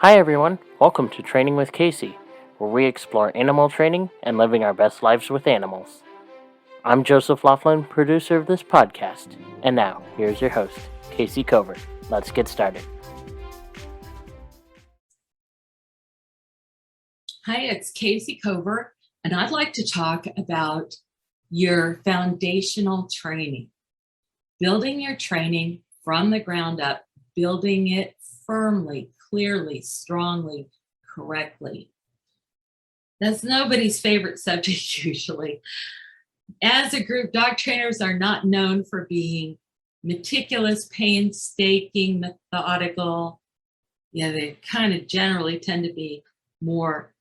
Hi everyone, welcome to Training with Kayce, where we explore animal training and living our best lives with animals. I'm Joseph Laughlin, producer of this podcast, and now here's your host, Kayce Covert. Let's get started. Hi, it's Kayce Covert, and I'd like to talk about your foundational training. Building your training from the ground up, building it firmly, clearly, strongly, correctly. That's nobody's favorite subject usually. As a group, dog trainers are not known for being meticulous, painstaking, methodical. They kind of generally tend to be more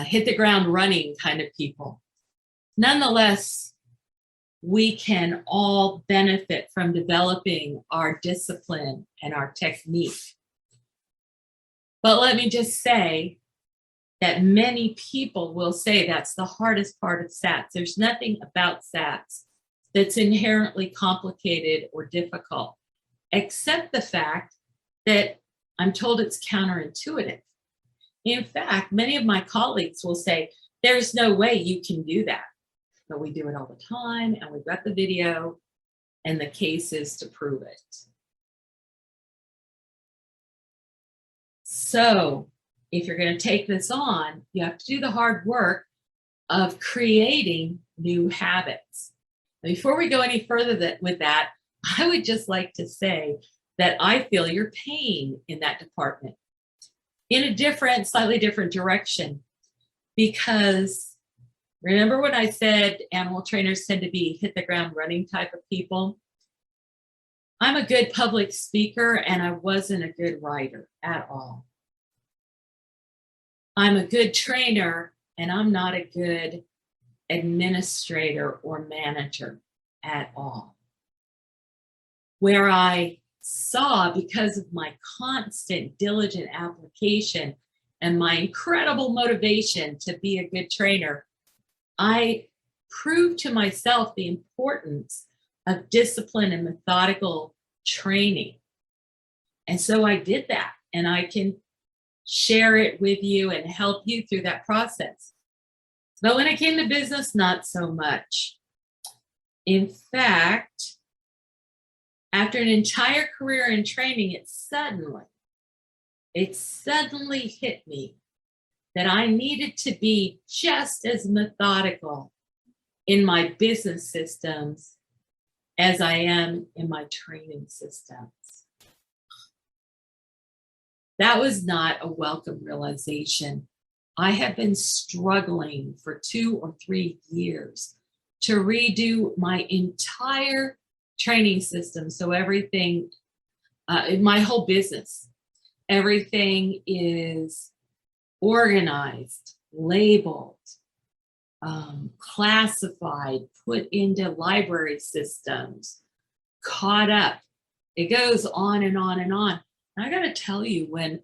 hit the ground running kind of people. Nonetheless, we can all benefit from developing our discipline and our technique. But let me just say that many people will say that's the hardest part of SATs. There's nothing about SATs that's inherently complicated or difficult, except the fact that I'm told it's counterintuitive. In fact, many of my colleagues will say, there's no way you can do that. But we do it all the time, and we've got the video and the cases to prove it. So if you're going to take this on, you have to do the hard work of creating new habits. Before we go any further with that, I would just like to say that I feel your pain in that department in a slightly different direction. Because remember when I said animal trainers tend to be hit the ground running type of people? I'm a good public speaker and I wasn't a good writer at all. I'm a good trainer and I'm not a good administrator or manager at all. Where I saw, because of my constant diligent application and my incredible motivation to be a good trainer, I proved to myself the importance of discipline and methodical training. And so I did that, and I can share it with you and help you through that process. But when it came to business, not so much. In fact, after an entire career in training, it suddenly hit me that I needed to be just as methodical in my business systems as I am in my training systems. That was not a welcome realization. I have been struggling for 2 or 3 years to redo my entire training system. So everything, in my whole business, everything is organized, labeled, classified, put into library systems, caught up. It goes on and on and on. And I got to tell you, when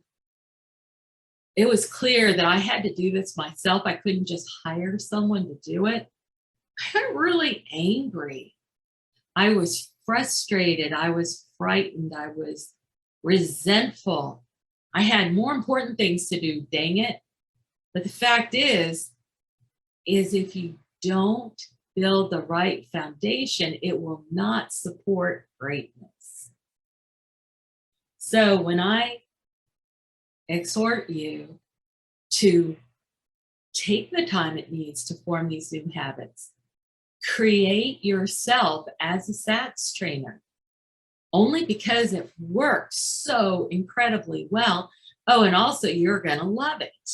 it was clear that I had to do this myself, I couldn't just hire someone to do it, I got really angry. I was frustrated. I was frightened. I was resentful. I had more important things to do, dang it. But the fact is if you don't build the right foundation, it will not support greatness. So when I exhort you to take the time it needs to form these new habits, create yourself as a SATs trainer, only because it works so incredibly well. Oh, and also you're going to love it.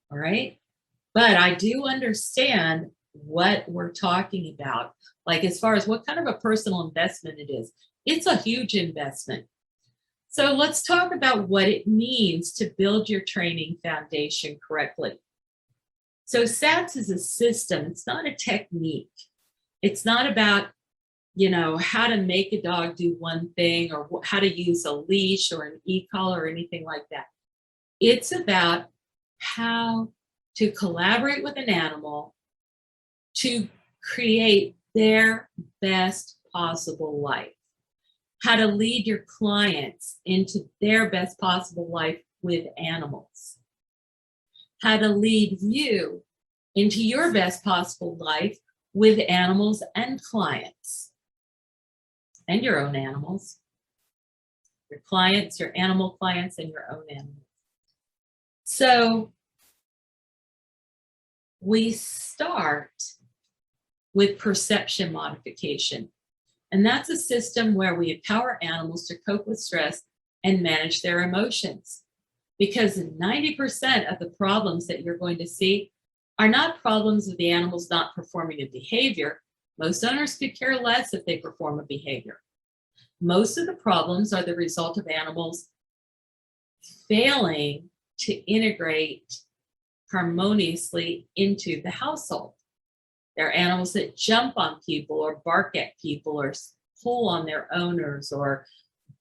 All right. But I do understand what we're talking about. Like, as far as what kind of a personal investment it is, it's a huge investment. So let's talk about what it means to build your training foundation correctly. So SATs is a system. It's not a technique. It's not about, how to make a dog do one thing or how to use a leash or an e-collar or anything like that. It's about how to collaborate with an animal to create their best possible life, how to lead your clients into their best possible life with animals, how to lead you into your best possible life with animals and clients, and your own animals, your clients, your animal clients, and your own animals. So we start with perception modification. And that's a system where we empower animals to cope with stress and manage their emotions. Because 90% of the problems that you're going to see are not problems of the animals not performing a behavior. Most owners could care less if they perform a behavior. Most of the problems are the result of animals failing to integrate harmoniously into the household. They're animals that jump on people or bark at people or pull on their owners or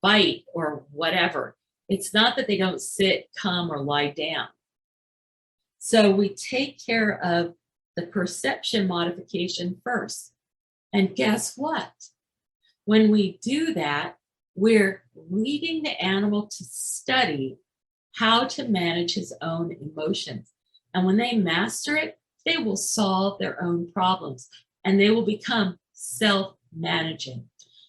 bite or whatever. It's not that they don't sit, come, or lie down. So we take care of the perception modification first. And guess what? When we do that, we're leading the animal to study how to manage his own emotions. And when they master it, they will solve their own problems and they will become self-managing.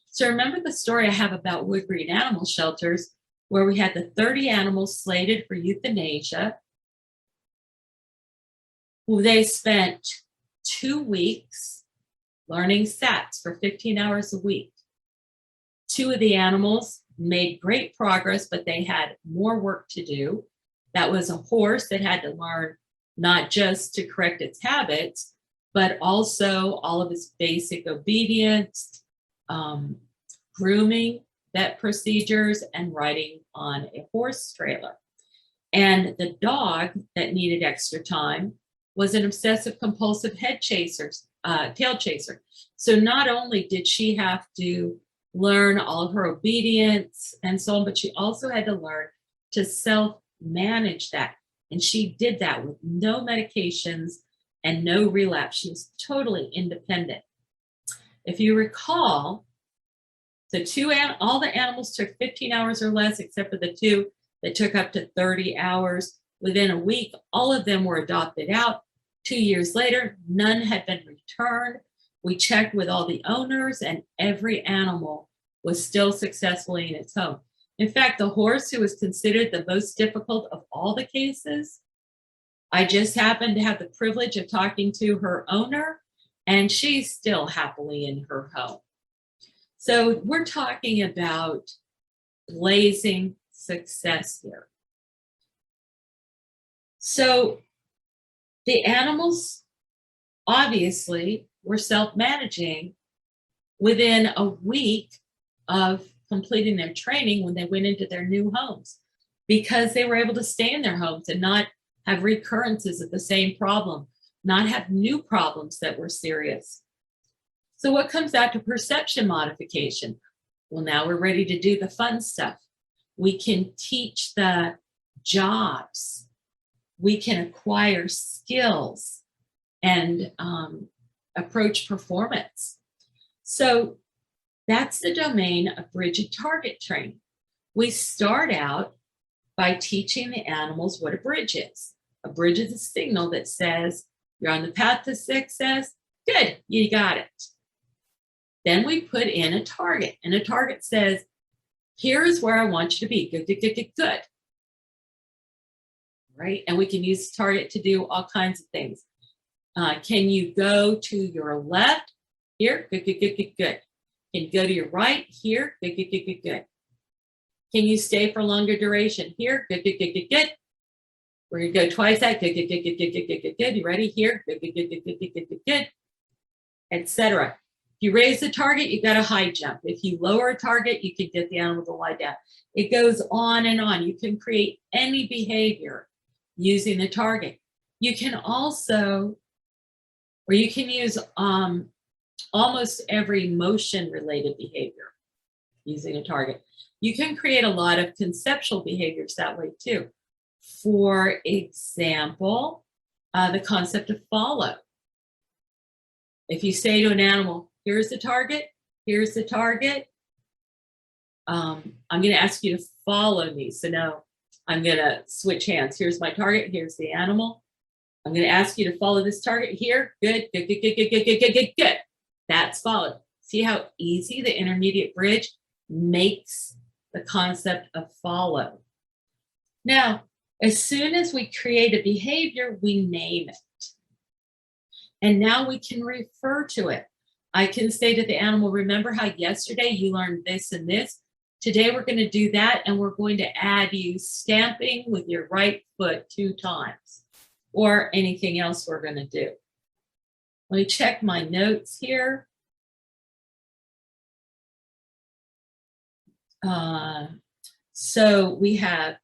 So remember the story I have about Wood Green Animal Shelters, where we had the 30 animals slated for euthanasia. They spent 2 weeks learning SATs for 15 hours a week. 2 of the animals made great progress, but they had more work to do. That was a horse that had to learn not just to correct its habits, but also all of its basic obedience, grooming, vet procedures, and riding on a horse trailer. And the dog that needed extra time was an obsessive compulsive tail chaser. So not only did she have to learn all of her obedience and so on, but she also had to learn to self-manage that. And she did that with no medications and no relapse. She was totally independent. If you recall, all the animals took 15 hours or less, except for the 2 that took up to 30 hours. Within a week, all of them were adopted out. 2 years later, none had been returned. We checked with all the owners and every animal was still successfully in its home. In fact, the horse, who was considered the most difficult of all the cases, I just happened to have the privilege of talking to her owner, and she's still happily in her home. So we're talking about blazing success here. So the animals obviously were self-managing within a week of completing their training when they went into their new homes, because they were able to stay in their homes and not have recurrences of the same problem, not have new problems that were serious. So what comes out to perception modification? Well, now we're ready to do the fun stuff. We can teach the jobs. We can acquire skills and approach performance. So that's the domain of rigid target training. We start out by teaching the animals what a bridge is. A bridge is a signal that says, you're on the path to success. Good, you got it. Then we put in a target, and a target says, here's where I want you to be. Good, good, good, good, good. Right? And we can use target to do all kinds of things. Can you go to your left? Here, good, good, good, good, good. Can you go to your right? Here, good, good, good, good, good. Can you stay for longer duration? Here, good, good, good, good, good. We're going to go twice that. Good, good, good, good, good, good, good, good, good. You ready? Here, good, good, good, good, good, good, good, good, good, etc. If you raise the target, you got a high jump. If you lower a target, you can get the animal to lie down. It goes on and on. You can create any behavior using the target. You can also, or you can use almost every motion-related behavior using a target. You can create a lot of conceptual behaviors that way too. For example, the concept of follow. If you say to an animal, here's the target, here's the target, I'm going to ask you to follow me. So now I'm going to switch hands. Here's my target. Here's the animal. I'm going to ask you to follow this target here. Good, good, good, good, good, good, good, good, good, good. That's followed. See how easy the intermediate bridge makes the concept of follow. Now, as soon as we create a behavior, we name it. And now we can refer to it. I can say to the animal, remember how yesterday you learned this and this? Today we're going to do that, and we're going to add you stamping with your right foot 2 times, or anything else we're going to do. Let me check my notes here. So we have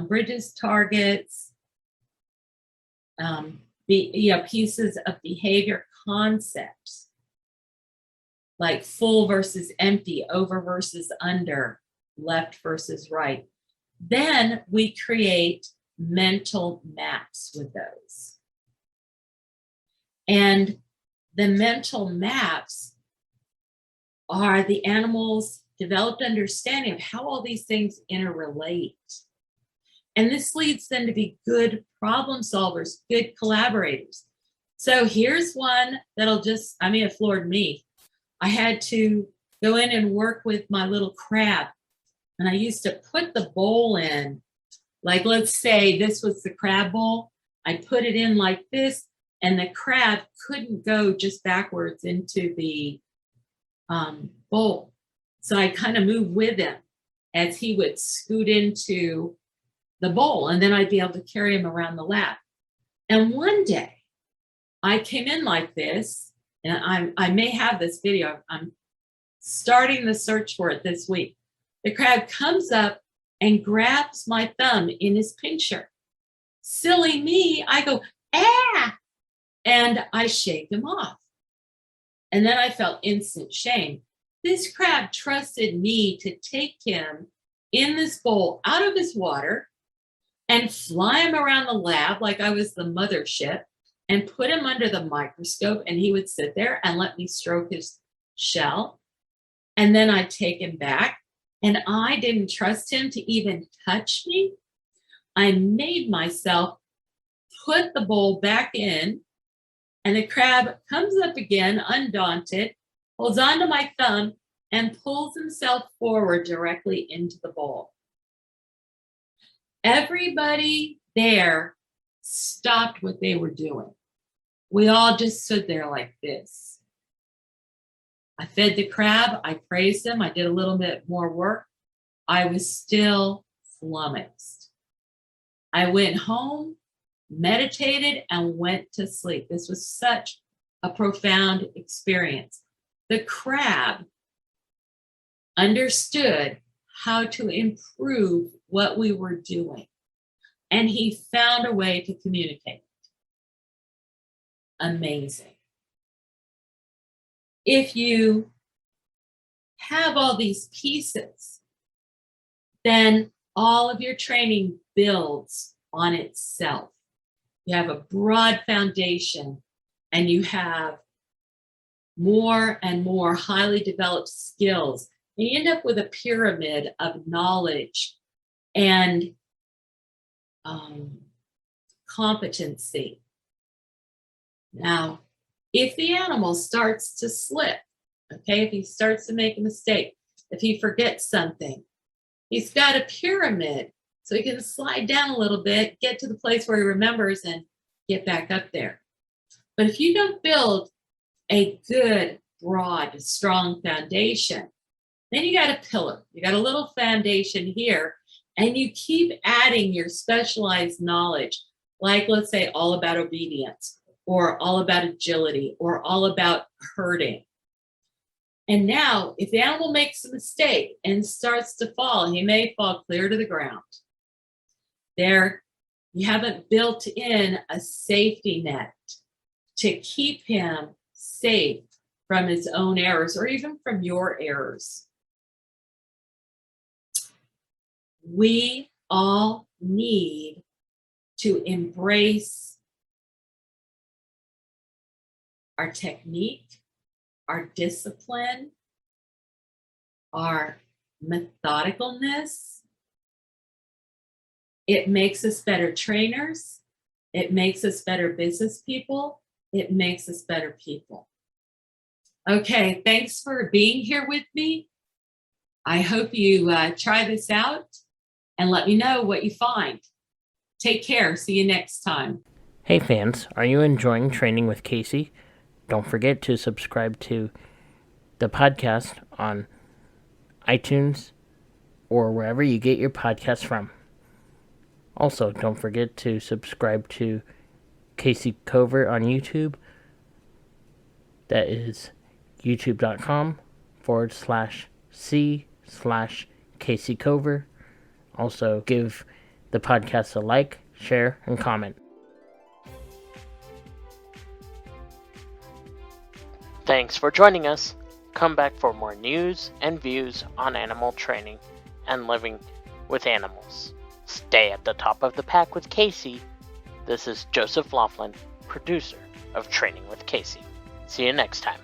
bridges, targets, pieces of behavior, concepts, like full versus empty, over versus under, left versus right. Then we create mental maps with those. And the mental maps are the animal's developed understanding of how all these things interrelate. And this leads them to be good problem solvers, good collaborators. So here's one that'll it floored me. I had to go in and work with my little crab. And I used to put the bowl in, like let's say this was the crab bowl. I put it in like this, and the crab couldn't go just backwards into the bowl. So I kind of moved with him as he would scoot into the bowl, and then I'd be able to carry him around the lab. And one day I came in like this, and I may have this video. I'm starting the search for it this week. The crab comes up and grabs my thumb in his pincher. Silly me, I go, ah, and I shake him off. And then I felt instant shame. This crab trusted me to take him in this bowl out of his water and fly him around the lab like I was the mothership, and put him under the microscope, and he would sit there and let me stroke his shell. And then I'd take him back, and I didn't trust him to even touch me. I made myself put the bowl back in, and the crab comes up again, undaunted, holds onto my thumb, and pulls himself forward directly into the bowl. Everybody there stopped what they were doing. We all just stood there like this. I fed the crab, I praised him, I did a little bit more work. I was still flummoxed. I went home, meditated, and went to sleep. This was such a profound experience. The crab understood how to improve what we were doing, and he found a way to communicate. Amazing. If you have all these pieces, then all of your training builds on itself. You have a broad foundation, and you have more and more highly developed skills. And you end up with a pyramid of knowledge and competency. Now, if the animal starts to slip, okay, if he starts to make a mistake, if he forgets something, he's got a pyramid, so he can slide down a little bit, get to the place where he remembers, and get back up there. But if you don't build a good, broad, strong foundation, then you got a pillar. You got a little foundation here, and you keep adding your specialized knowledge, like let's say all about obedience, or all about agility, or all about herding. And now, if the animal makes a mistake and starts to fall, he may fall clear to the ground. There, you haven't built in a safety net to keep him safe from his own errors, or even from your errors. We all need to embrace our technique, our discipline, our methodicalness, It makes us better trainers. It makes us better business people. It makes us better people. Okay, thanks for being here with me. I hope you try this out and let me know what you find. Take care. See you next time. Hey fans, are you enjoying Training with Kayce? Don't forget to subscribe to the podcast on iTunes or wherever you get your podcasts from. Also, don't forget to subscribe to Kayce Covert on YouTube. That is youtube.com/C/Kayce Covert. Also, give the podcast a like, share, and comment. Thanks for joining us. Come back for more news and views on animal training and living with animals. Stay at the top of the pack with Kayce. This is Joseph Laughlin, producer of Training with Kayce. See you next time.